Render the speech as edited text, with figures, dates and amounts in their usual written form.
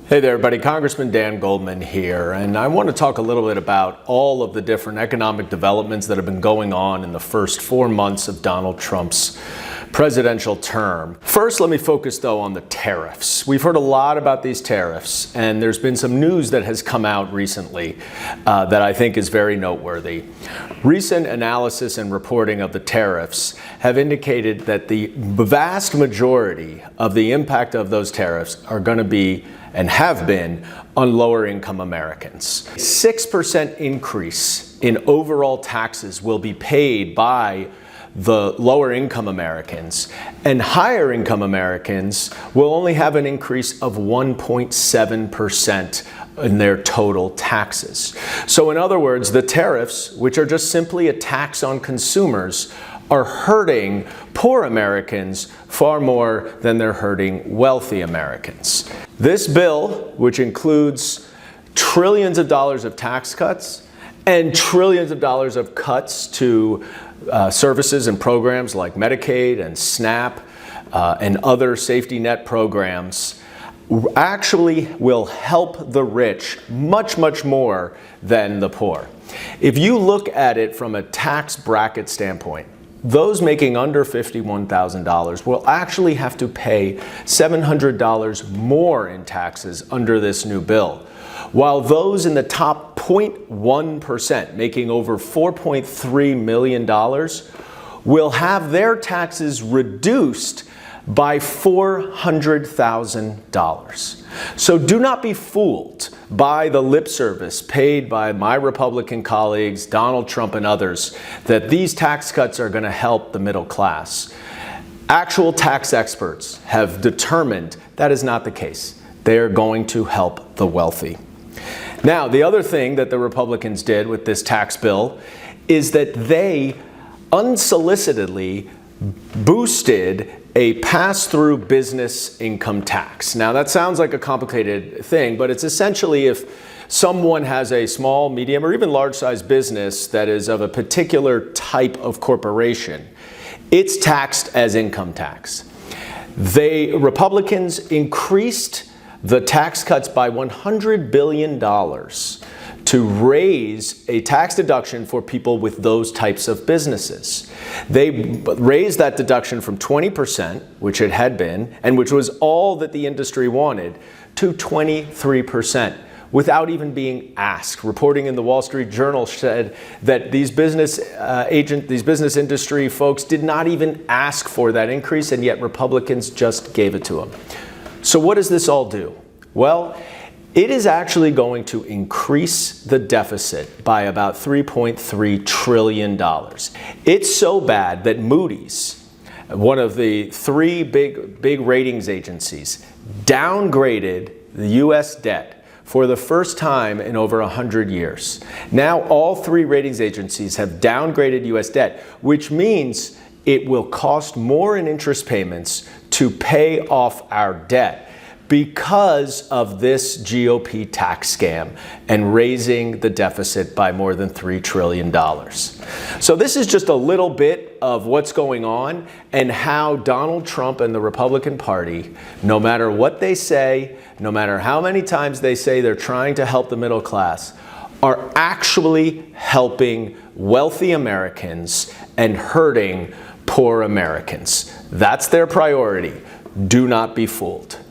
Hey there, everybody. Congressman Dan Goldman here, and I want to talk a little bit about all of the different economic developments that have been going on in the first 4 months of Donald Trump's presidential term. First, let me focus, though, on the tariffs. We've heard a lot about these tariffs, and there's been some news that has come out recently that I think is very noteworthy. Recent analysis and reporting of the tariffs have indicated that the vast majority of the impact of those tariffs are going to be and have been on lower income Americans. 6% increase in overall taxes will be paid by the lower income Americans, and higher income Americans will only have an increase of 1.7% in their total taxes. So in other words, the tariffs, which are just simply a tax on consumers, are hurting poor Americans far more than they're hurting wealthy Americans. This bill, which includes trillions of dollars of tax cuts and trillions of dollars of cuts to services and programs like Medicaid and SNAP and other safety net programs, actually will help the rich much, much more than the poor. If you look at it from a tax bracket standpoint, those making under $51,000 will actually have to pay $700 more in taxes under this new bill, while those in the top 0.1%, making over $4.3 million, will have their taxes reduced by $400,000. So do not be fooled by the lip service paid by my Republican colleagues, Donald Trump and others, that these tax cuts are going to help the middle class. Actual tax experts have determined that is not the case. They are going to help the wealthy. Now, the other thing that the Republicans did with this tax bill is that they unsolicitedly boosted a pass-through business income tax. Now, that sounds like a complicated thing, but it's essentially if someone has a small, medium, or even large-sized business that is of a particular type of corporation, it's taxed as income tax. Republicans increased the tax cuts by $100 billion to raise a tax deduction for people with those types of businesses. They raised that deduction from 20%, which it had been, and which was all that the industry wanted, to 23%, without even being asked. Reporting in the Wall Street Journal said that these business industry folks did not even ask for that increase, and yet Republicans just gave it to them. So what does this all do? Well, it is actually going to increase the deficit by about $3.3 trillion. It's so bad that Moody's, one of the three big ratings agencies, downgraded the U.S. debt for the first time in over 100 years. Now all three ratings agencies have downgraded U.S. debt, which means it will cost more in interest payments to pay off our debt because of this GOP tax scam and raising the deficit by more than $3 trillion. So this is just a little bit of what's going on and how Donald Trump and the Republican Party, no matter what they say, no matter how many times they say they're trying to help the middle class, are actually helping wealthy Americans and hurting poor Americans. That's their priority. Do not be fooled.